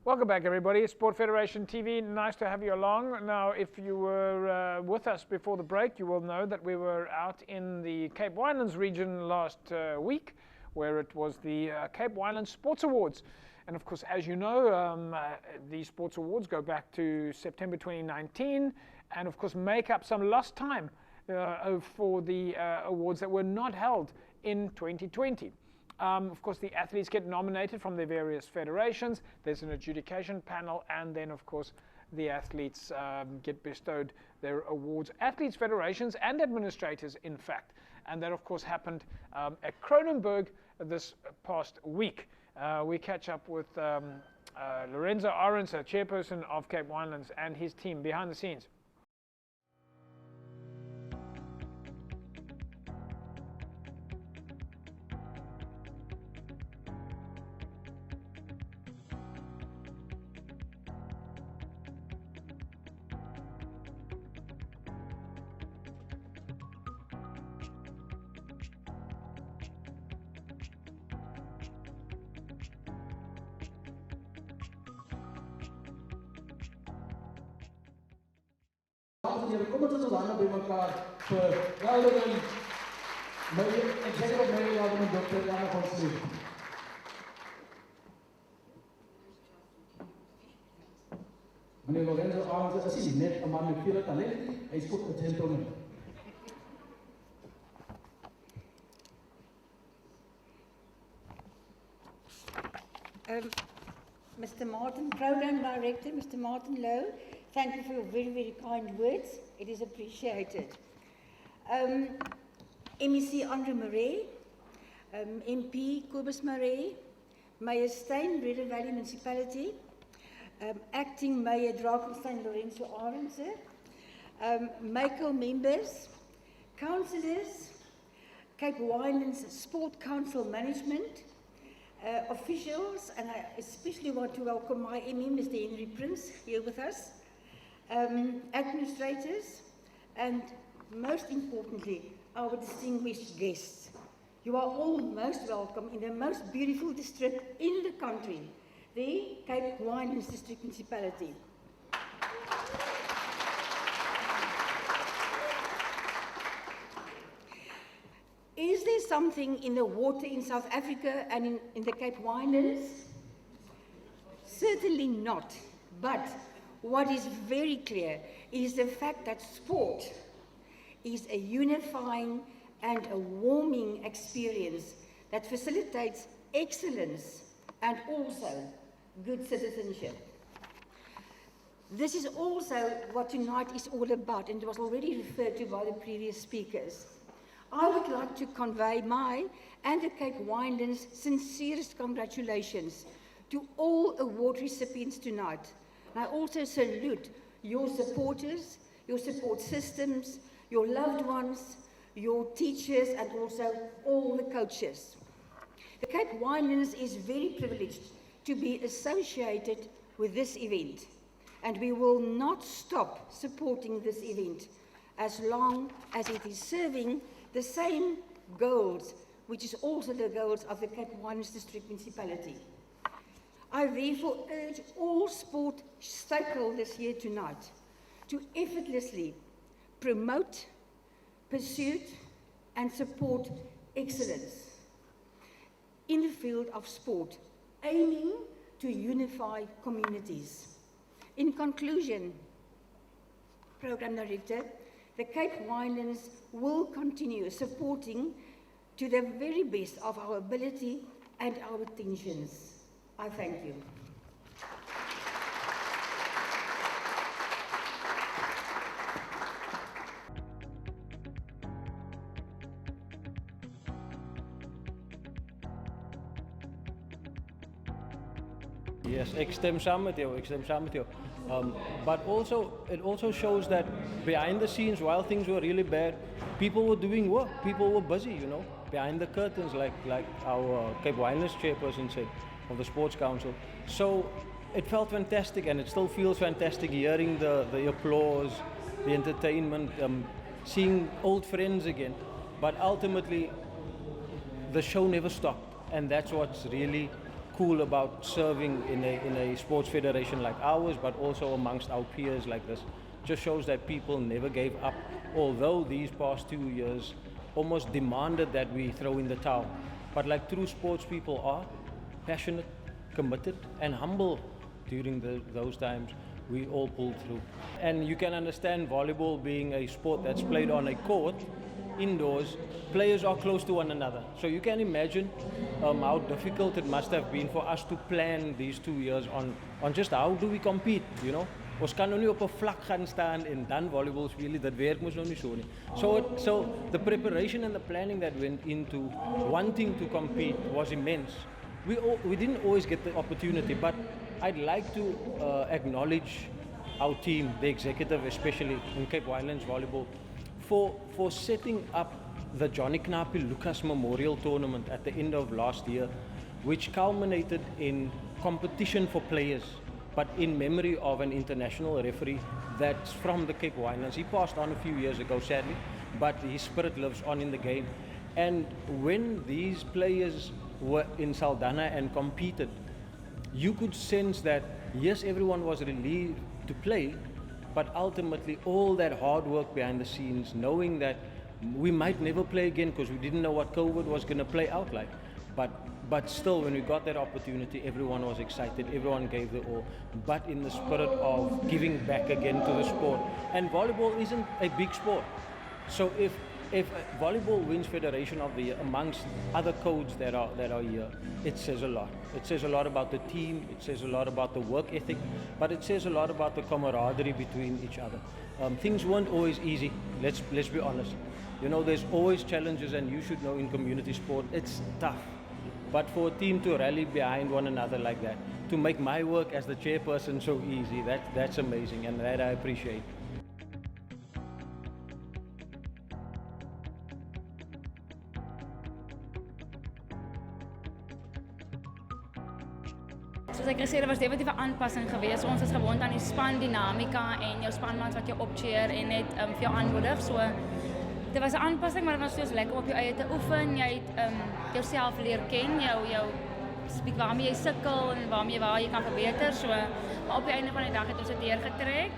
Welcome back, everybody. Sport Federation TV, nice to have you along. Now, if you were with us before the break, you will know that we were out in the Cape Winelands region last week, where it was the Cape Winelands Sports Awards. And of course, as you know, these Sports Awards go back to September 2019, and of course make up some lost time for the awards that were not held in 2020. Of course, the athletes get nominated from their various federations. There's an adjudication panel, and then, of course, the athletes get bestowed their awards. Athletes, federations, and administrators, in fact. And that, of course, happened at Kronenberg this past week. We catch up with Lorenzo Arends, chairperson of Cape Winelands, and his team behind the scenes. Kom ons aan by mekaar vir Elden, my executive manager Dr. Jana van Sleep. Meneer Lorenzo Arends is net 'n man met veel talent. Hy is ook 'n gentleman. Mr. Martin, Program Director, Mr. Martin Lowe, thank you for your very, very kind words. It is appreciated. MEC Andre Marais, MP Kobus Marais, Mayor Steyn, River Valley Municipality, Acting Mayor Drakenstein Lorenzo Arends, MACO members, councillors, Cape Winelands Sport Council Management, officials, and I especially want to welcome my ME, Mr. Henry Prince, here with us, administrators, and most importantly, our distinguished guests. You are all most welcome in the most beautiful district in the country, the Cape Winelands District Municipality. Is there something in the water in South Africa and in the Cape Winelands? Certainly not. But what is very clear is the fact that sport is a unifying and a warming experience that facilitates excellence and also good citizenship. This is also what tonight is all about, and it was already referred to by the previous speakers. I would like to convey my and the Cape Winelands' sincerest congratulations to all award recipients tonight. And I also salute your supporters, your support systems, your loved ones, your teachers, and also all the coaches. The Cape Winelands is very privileged to be associated with this event, and we will not stop supporting this event as long as it is serving the same goals, which is also the goals of the Cape Winelands District Municipality. I therefore urge all sport stakeholders here tonight to effortlessly promote, pursue, and support excellence in the field of sport, aiming to unify communities. In conclusion, Program Director, the Cape Winelands will continue supporting to the very best of our ability and our intentions. I thank you. Yes, ek stem saam met jou. But also, it also shows that behind the scenes, while things were really bad, people were doing work. People were busy, you know, behind the curtains, like our Cape Winelands chairperson said, of the Sports Council. So it felt fantastic, and it still feels fantastic hearing the applause, the entertainment, seeing old friends again. But ultimately, the show never stopped, and that's what's really cool about serving in a sports federation like ours, but also amongst our peers like this. Just shows that people never gave up, although these past 2 years almost demanded that we throw in the towel. But like true sports people are, passionate, committed, and humble during those times, we all pulled through. And you can understand volleyball being a sport that's played on a court, indoors, players are close to one another. So you can imagine how difficult it must have been for us to plan these 2 years on just how do we compete, you know. Ons kan nou nie op 'n vlak gaan staan en dan volleybal speel, dit werk mos nou nie so nie. So the preparation and the planning that went into wanting to compete was immense. We didn't always get the opportunity, but I'd like to acknowledge our team, the executive especially in Cape Winelands Volleyball, for setting up the Johnny Knappie Lucas Memorial Tournament at the end of last year, which culminated in competition for players, but in memory of an international referee that's from the Cape Winelands. He passed on a few years ago, sadly, but his spirit lives on in the game. And when these players were in Saldanha and competed, you could sense that, yes, everyone was relieved to play, but ultimately all that hard work behind the scenes, knowing that we might never play again because we didn't know what COVID was going to play out like. But still, when we got that opportunity, everyone was excited, everyone gave their all, but in the spirit of giving back again to the sport. And volleyball isn't a big sport. So if volleyball wins Federation of the Year amongst other codes that are here, it says a lot. It says a lot about the team, it says a lot about the work ethic, but it says a lot about the camaraderie between each other. Things weren't always easy, let's be honest. You know, there's always challenges, and you should know in community sport, it's tough. But for a team to rally behind one another like that, to make my work as the chairperson so easy, that's amazing, and that I appreciate. Soos ek gesê het, was definitief 'n aanpassing geweest. Ons is gewoond aan die span dinamika en jou spanmaats wat jou opcheer en net vir jou aanmoedig. So dit was 'n aanpassing, maar dit was soos lekker op jou eie te oefen. Jy het jouself leer ken, jou waarmee jy sukkel en waar jy kan verbeter. So maar op die einde van die dag het ons dit deurgetrek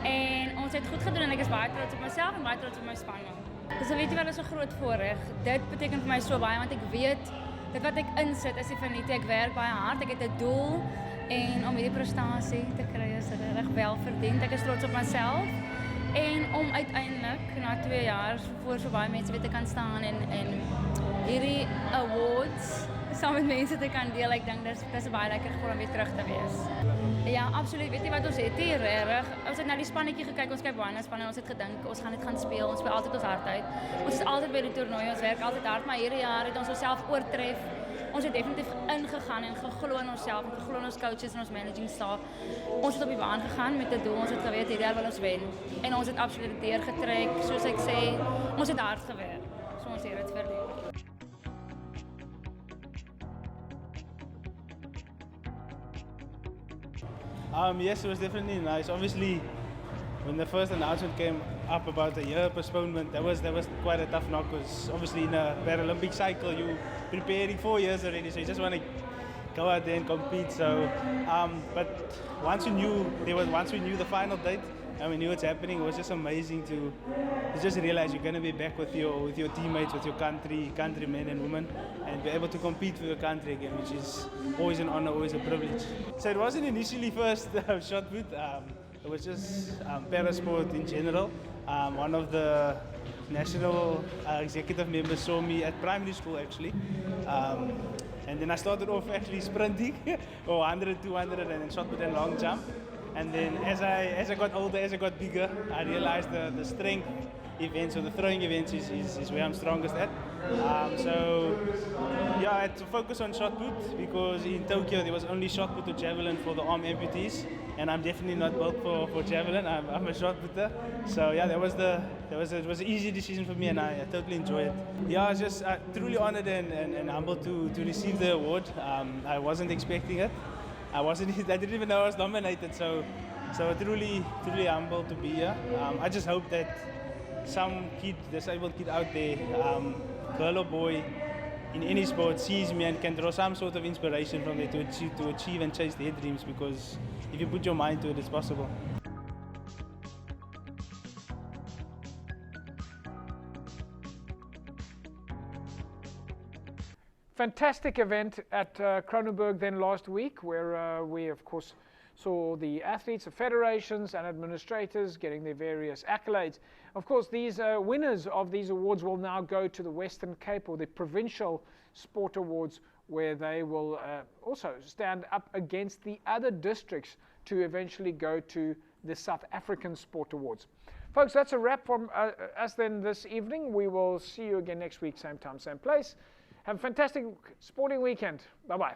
en ons het goed gedoen en ek is baie trots op myself en baie trots op my spanman. Dus weet jy wat, is 'n groot voorreg. Dit beteken vir my so baie want ek weet dit wat ek insit is definitief, ek werk baie hard, ek het 'n doel en om hierdie prestasie te kry is reg wel verdiend. Ek is trots op myself en om uiteindelik na 2 jaar voor so baie mense weer te kan staan en hierdie awards saam met mense te kan deel. Ek dink dis baie lekker gevoel om weer terug te wees. Ja, absoluut. Weet jy wat ons het hier reg? Ons het na die spannetjie gekyk, ons Cape Winelands span en ons het gedink ons gaan dit gaan speel. Ons speel altyd ons hart uit. Ons is altyd by die toernooi, ons werk altyd hard, maar hierdie jaar het ons onsself oortref. Ons het definitief ingegaan en geglo in onsself, en geglo in ons coaches en ons managing staff. Ons het op die baan gegaan met 'n doel. Ons het geweet hierdie jaar wil ons wen. En ons het absoluut deurgetrek. Soos ek sê, ons het hard gewerk. So ons het dit verdien. Yes, it was definitely nice. Obviously, when the first announcement came up about a year postponement, that was quite a tough knock. Because obviously in a Paralympic cycle, you're preparing 4 years already, so you just want to go out there and compete. So, but once we knew the final date and we knew what's happening, it was just amazing to just realize you're going to be back with your teammates, with your countrymen and women, and be able to compete for your country again, which is always an honor, always a privilege. So it wasn't initially first shot put. It was just parasport in general. One of the national executive members saw me at primary school actually. And then I started off actually sprinting, 100, 200 and then shot put and long jump. And then as I got older, as I got bigger, I realized the strength events or the throwing events is where I'm strongest at. So yeah, I had to focus on shot put because in Tokyo there was only shot put or javelin for the arm amputees, and I'm definitely not built for javelin. I'm a shot putter. So yeah, it was an easy decision for me, and I totally enjoy it. Yeah, I was just truly honored and humbled to receive the award. I wasn't expecting it. I didn't even know I was nominated. So truly humbled to be here. I just hope that some disabled kid out there, girl or boy, in any sport sees me and can draw some sort of inspiration from it to achieve and chase their dreams, because if you put your mind to it, it's possible. Fantastic event at Kronenberg then last week, where we of course saw the athletes, the federations and administrators getting their various accolades. Of course, these winners of these awards will now go to the Western Cape, or the Provincial Sport Awards, where they will also stand up against the other districts to eventually go to the South African Sport Awards. Folks, that's a wrap from us then this evening. We will see you again next week, same time, same place. Have a fantastic sporting weekend. Bye-bye.